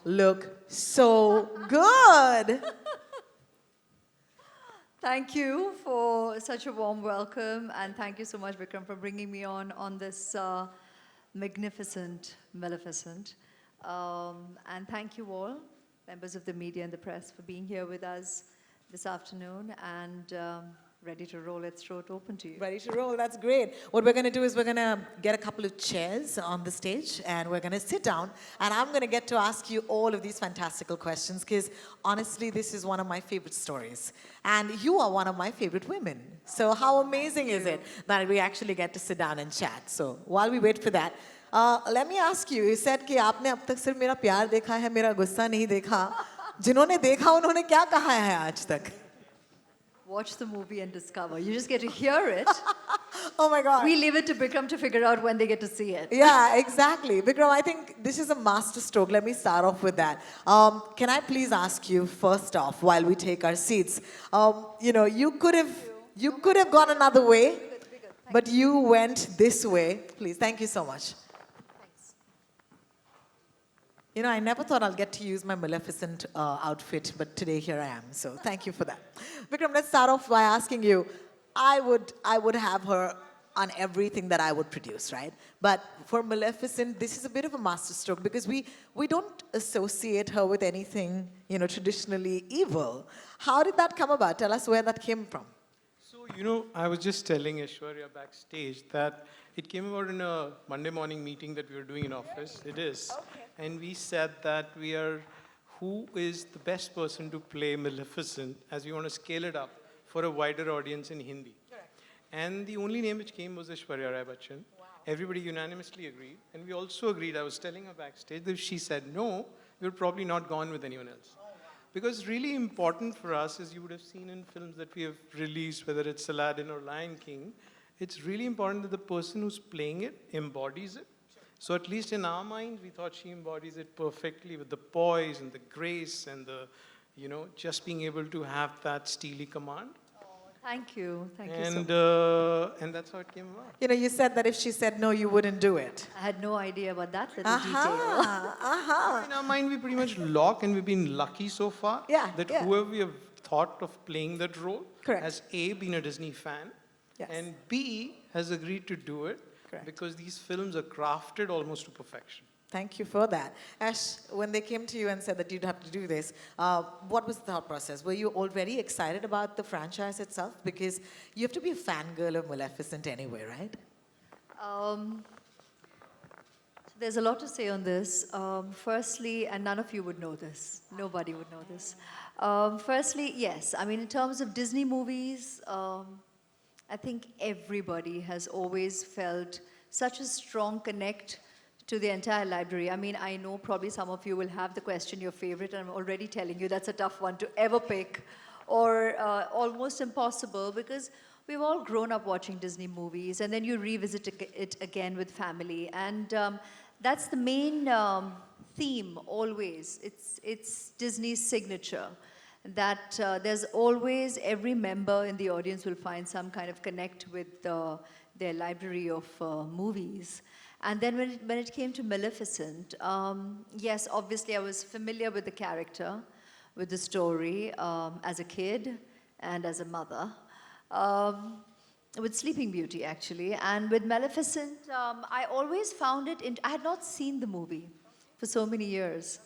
look so good. Thank you for such a warm welcome, and thank you so much, Vikram, for bringing me on this magnificent Maleficent. And thank you all, members of the media and the press, for being here with us this afternoon and ready to roll its throat open to you. Ready to roll, that's great. What we're going to do is we're going to get a couple of chairs on the stage and we're going to sit down and I'm going to get to ask you all of these fantastical questions because honestly, this is one of my favorite stories. And you are one of my favorite women. So how amazing is it that we actually get to sit down and chat? So while we wait for that, let me ask you said कि आपने अब तक सिर्फ मेरा प्यार देखा है, मेरा गुस्सा नहीं देखा. जिन्होंने देखा उन्होंने क्या कहा है आज तक? Watch the movie and discover. You just get to hear it. Oh my God. We leave it to Bikram to figure out when they get to see it. Yeah, exactly. Vikram, I think this is a master stroke. Let me start off with that. Can I please ask you first off, while we take our seats, you could have gone another way, but you went this way. Please, thank you so much. I never thought I'll get to use my Maleficent outfit, but today here I am. So thank you for that. Vikram, let's start off by asking you, I would have her on everything that I would produce, right? But for Maleficent, this is a bit of a masterstroke because we don't associate her with anything, traditionally evil. How did that come about? Tell us where that came from. So, I was just telling Aishwarya backstage that it came about in a Monday morning meeting that we were doing in office. It is. Okay. And we said that who is the best person to play Maleficent as we want to scale it up for a wider audience in Hindi. Correct. And the only name which came was Aishwarya Rai Bachchan. Wow. Everybody unanimously agreed. And we also agreed, I was telling her backstage, that if she said no, we would probably not gone with anyone else. Oh, wow. Because really important for us, as you would have seen in films that we have released, whether it's Aladdin or Lion King, it's really important that the person who's playing it embodies it. Sure. So at least in our mind, we thought she embodies it perfectly with the poise and the grace and the, just being able to have that steely command. Oh, thank you. Thank you so much. And that's how it came about. You said that if she said no, you wouldn't do it. I had no idea about that little detail. In our mind, we pretty much lock, and we've been lucky so far that whoever we have thought of playing that role has A, been a Disney fan, and B, has agreed to do it because these films are crafted almost to perfection. Thank you for that. Ash, when they came to you and said that you'd have to do this, what was the thought process? Were you already excited about the franchise itself? Because you have to be a fangirl of Maleficent anyway, right? So there's a lot to say on this. Firstly, and none of you would know this. Nobody would know this. Firstly, yes. I mean, in terms of Disney movies, I think everybody has always felt such a strong connect to the entire library. I mean, I know probably some of you will have the question, your favorite, and I'm already telling you that's a tough one to ever pick or almost impossible because we've all grown up watching Disney movies and then you revisit it again with family. And that's the main theme always. It's Disney's signature. That there's always, every member in the audience will find some kind of connect with their library of movies. And then when it came to Maleficent, yes, obviously I was familiar with the character, with the story as a kid and as a mother. With Sleeping Beauty, actually. And with Maleficent, I always found it, I had not seen the movie for so many years.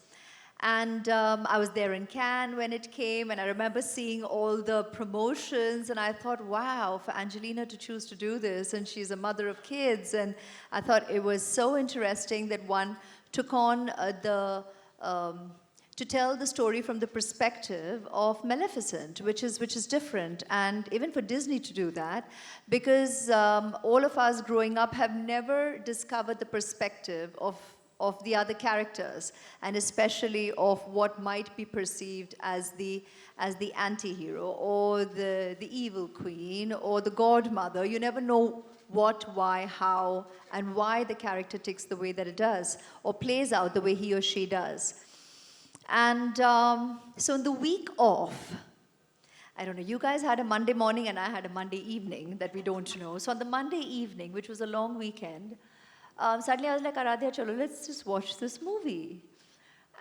And I was there in Cannes when it came, and I remember seeing all the promotions, and I thought, wow, for Angelina to choose to do this, and she's a mother of kids, and I thought it was so interesting that one took on to tell the story from the perspective of Maleficent, which is different, and even for Disney to do that, because all of us growing up have never discovered the perspective of the other characters, and especially of what might be perceived as the anti-hero or the evil queen or the godmother. You never know what, why, how, and why the character ticks the way that it does or plays out the way he or she does. And so in the week off, I don't know, you guys had a Monday morning and I had a Monday evening that we don't know. So on the Monday evening, which was a long weekend, suddenly I was like, Aradhya, chalo, let's just watch this movie.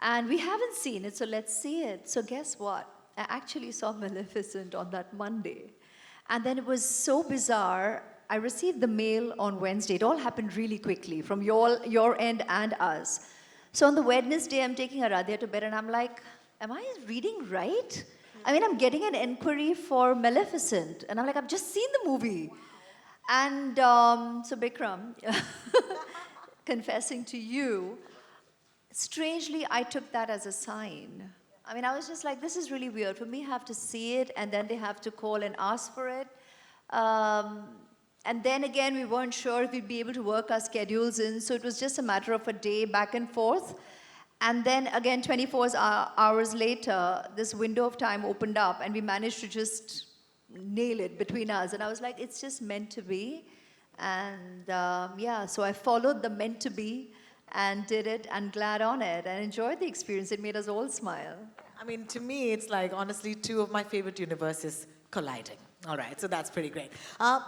And we haven't seen it, so let's see it. So guess what? I actually saw Maleficent on that Monday. And then it was so bizarre. I received the mail on Wednesday. It all happened really quickly from your end and us. So on the Wednesday, I'm taking Aradhya to bed and I'm like, am I reading right? I mean, I'm getting an inquiry for Maleficent. And I'm like, I've just seen the movie. And so Bikram, confessing to you, strangely, I took that as a sign. I mean, I was just like, this is really weird. For me, I have to see it, and then they have to call and ask for it. And then again, we weren't sure if we'd be able to work our schedules in, so it was just a matter of a day back and forth. And then again, 24 hours later, this window of time opened up, and we managed to just nail it between us. And I was like, it's just meant to be. And yeah, so I followed the meant to be and did it and glad on it and enjoyed the experience. It made us all smile. I mean, to me, it's like, honestly, two of my favorite universes colliding. All right, so that's pretty great.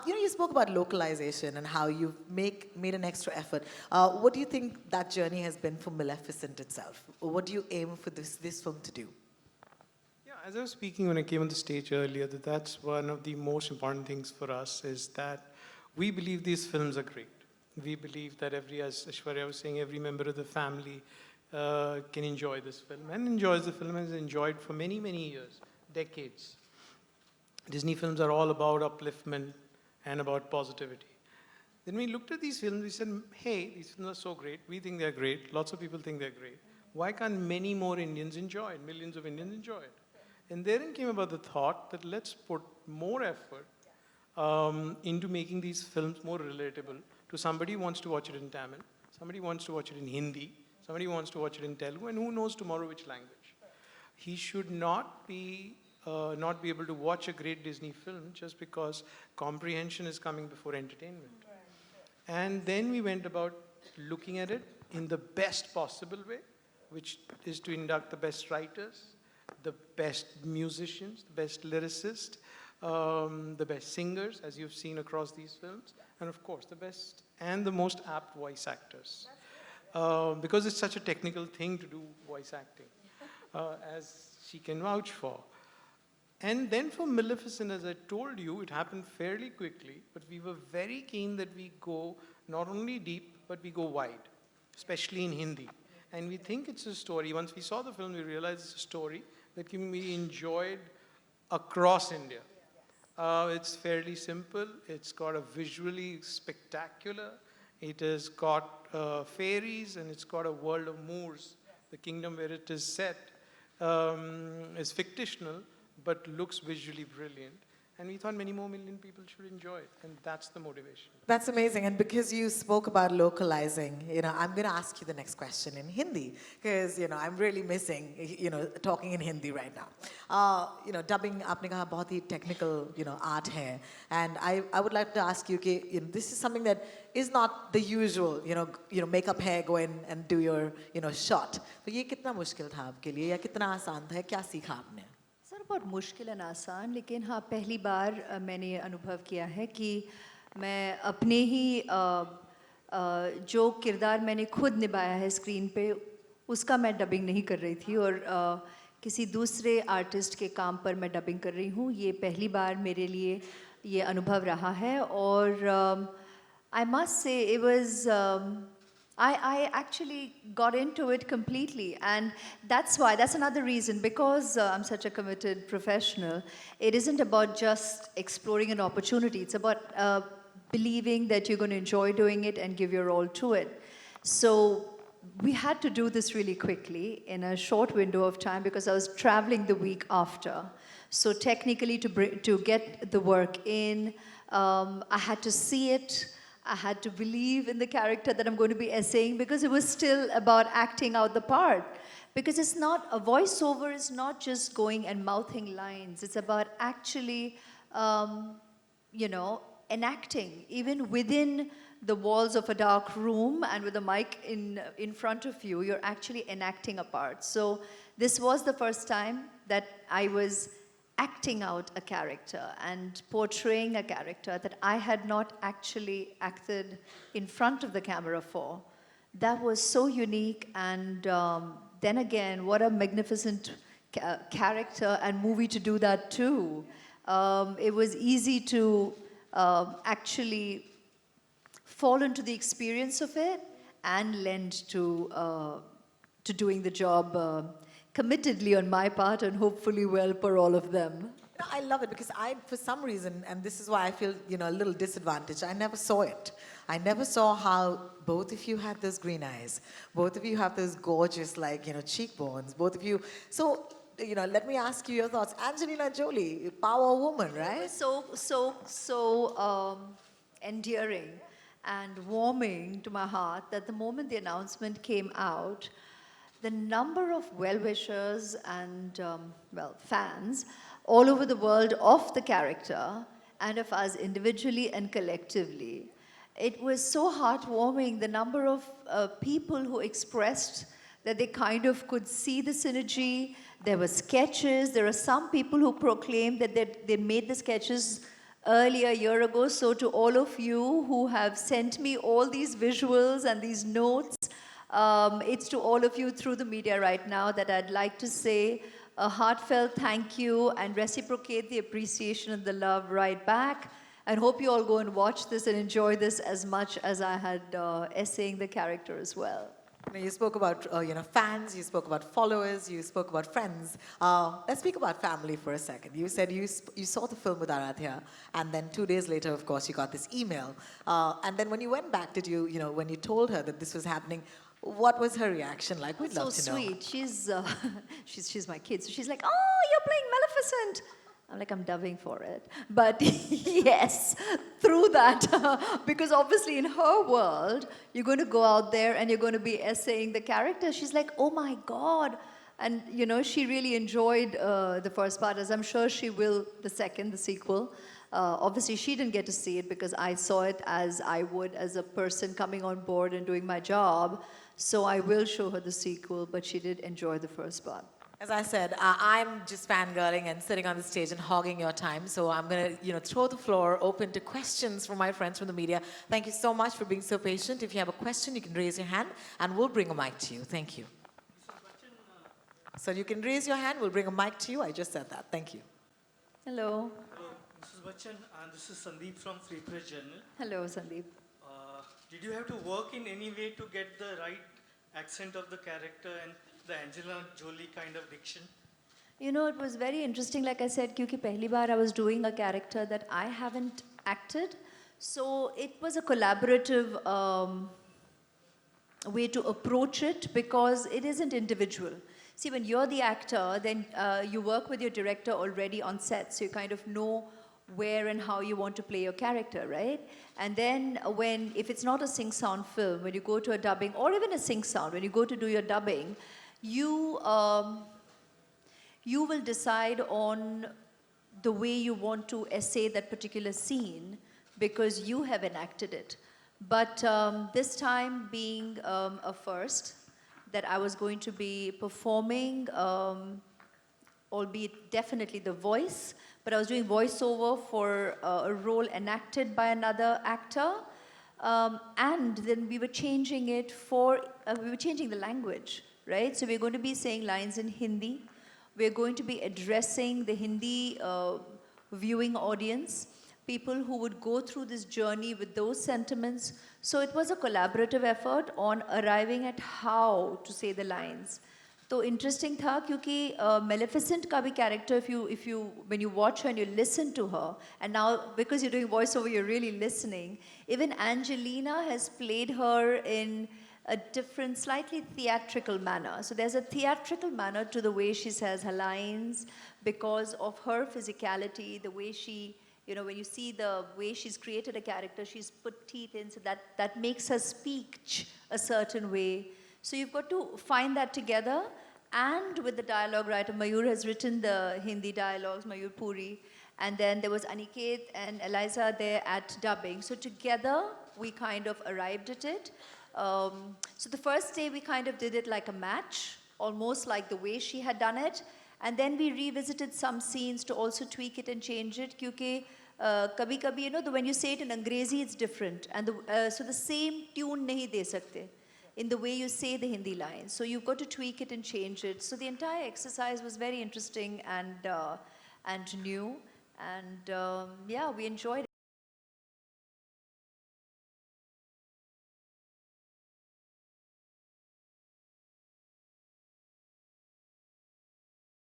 You spoke about localization and how you've made an extra effort. What do you think that journey has been for Maleficent itself? Or what do you aim for this film to do? Yeah, as I was speaking when I came on the stage earlier, that's one of the most important things for us is that we believe these films are great. We believe that as Aishwarya was saying, every member of the family can enjoy this film and enjoys the film and has enjoyed for many, many years, decades. Disney films are all about upliftment and about positivity. Then we looked at these films, we said, hey, these films are so great. We think they're great. Lots of people think they're great. Why can't many more Indians enjoy it? Millions of Indians enjoy it. And therein came about the thought that let's put more effort into making these films more relatable to somebody who wants to watch it in Tamil, somebody who wants to watch it in Hindi, somebody who wants to watch it in Telugu, and who knows tomorrow which language. He should not be able to watch a great Disney film just because comprehension is coming before entertainment. And then we went about looking at it in the best possible way, which is to induct the best writers, the best musicians, the best lyricists, the best singers, as you've seen across these films, and of course, the best and the most apt voice actors. Because it's such a technical thing to do voice acting, as she can vouch for. And then for Maleficent, as I told you, it happened fairly quickly, but we were very keen that we go not only deep, but we go wide, especially in Hindi. And we think it's a story. Once we saw the film, we realized it's a story that can be enjoyed across India. It's fairly simple. It's got a visually spectacular. It has got fairies, and it's got a world of Moors. The kingdom where it is set is fictional, but looks visually brilliant. And we thought many more million people should enjoy it, and that's the motivation. That's amazing. And because you spoke about localizing, I'm going to ask you the next question in Hindi, because, I'm really missing, talking in Hindi right now. Dubbing, aapne kaha, bahut hi technical, art hai. And I would like to ask you, this is something that is not the usual, make up hair, go in and do your, shot. So ye kitna mushkil tha aapke liye, ya kitna aasan tha, kya सीखा आपने? बहुत मुश्किल है आसान, लेकिन हाँ पहली बार मैंने अनुभव किया है कि मैं अपने ही जो किरदार मैंने खुद निभाया है स्क्रीन पे उसका मैं डबिंग नहीं कर रही थी और किसी दूसरे आर्टिस्ट के काम पर मैं डबिंग कर रही हूँ. ये पहली बार मेरे लिए ये अनुभव रहा है और I must say it was I actually got into it completely, and that's another reason, because I'm such a committed professional. It isn't about just exploring an opportunity. It's about believing that you're going to enjoy doing it and give your all to it. So we had to do this really quickly in a short window of time because I was traveling the week after. So technically to get the work in, I had to see it. I had to believe in the character that I'm going to be essaying because it was still about acting out the part. Because it's not, a voiceover is not just going and mouthing lines. It's about actually, enacting, even within the walls of a dark room and with a mic in front of you, you're actually enacting a part. So this was the first time that I was acting out a character and portraying a character that I had not actually acted in front of the camera for. That was so unique, and then again, what a magnificent character and movie to do that too. It was easy to actually fall into the experience of it and lend to doing the job committedly on my part and hopefully well for all of them. No, I love it because for some reason, and this is why I feel, a little disadvantaged, I never saw it. I never saw how both of you had those green eyes. Both of you have those gorgeous, cheekbones. Both of you. So, let me ask you your thoughts. Angelina Jolie, power woman, right? So endearing and warming to my heart that the moment the announcement came out, the number of well-wishers and, fans all over the world of the character and of us individually and collectively. It was so heartwarming, the number of people who expressed that they kind of could see the synergy. There were sketches. There are some people who proclaimed that they made the sketches earlier, a year ago. So to all of you who have sent me all these visuals and these notes, it's to all of you through the media right now that I'd like to say a heartfelt thank you and reciprocate the appreciation and the love right back. And hope you all go and watch this and enjoy this as much as I had essaying the character as well. You spoke about fans, you spoke about followers, you spoke about friends. Let's speak about family for a second. You said you saw the film with Aradhya, and then 2 days later, of course, you got this email. And then when you went back, when you told her that this was happening, what was her reaction like? We'd love to know. So sweet. She's my kid. So she's like, "Oh, you're playing Maleficent." I'm like, I'm dubbing for it. But yes, through that, because obviously in her world, you're going to go out there and you're going to be essaying the character. She's like, oh my God. And, she really enjoyed the first part, as I'm sure she will the second, the sequel. Obviously, she didn't get to see it because I saw it as I would as a person coming on board and doing my job. So I will show her the sequel, but she did enjoy the first part. As I said, I'm just fangirling and sitting on the stage and hogging your time. So I'm going to, throw the floor open to questions from my friends from the media. Thank you so much for being so patient. If you have a question, you can raise your hand and we'll bring a mic to you. Thank you. So you can raise your hand. We'll bring a mic to you. I just said that. Thank you. Hello. Hello, Mrs. Bachchan. This is Sandeep from Free Press Journal. Hello, Sandeep. Did you have to work in any way to get the right accent of the character and the Angelina Jolie kind of diction? It was very interesting, like I said, because pehli baar I was doing a character that I haven't acted. So it was a collaborative way to approach it because it isn't individual. See, when you're the actor, then you work with your director already on set, so you kind of know where and how you want to play your character, right? And then if it's not a sing-sound film, when you go to a dubbing, or even a sing-sound, when you go to do your dubbing, you will decide on the way you want to essay that particular scene because you have enacted it. But this time being a first, that I was going to be performing, albeit definitely the voice, but I was doing voiceover for a role enacted by another actor. And then we were changing it we were changing the language, right? So we're going to be saying lines in Hindi. We're going to be addressing the Hindi viewing audience, people who would go through this journey with those sentiments. So it was a collaborative effort on arriving at how to say the lines. So interesting tha, क्योंकि Maleficent का भी character, when you watch her and you listen to her, and now because you're doing voiceover, you're really listening. Even Angelina has played her in a different, slightly theatrical manner. So there's a theatrical manner to the way she says her lines because of her physicality, the way she, when you see the way she's created a character, she's put teeth in, so that makes her speak a certain way. So you've got to find that together. And with the dialogue writer, Mayur has written the Hindi dialogues, Mayur Puri. And then there was Aniket and Eliza there at dubbing. So together, we kind of arrived at it. So the first day, we kind of did it like a match, almost like the way she had done it. And then we revisited some scenes to also tweak it and change it. Because kabhi-kabhi, when you say it in Angrezi, it's different. And so the same tune nahi de sakte. in the way you say the Hindi lines. So you've got to tweak it and change it. So the entire exercise was very interesting and new. And yeah, we enjoyed it.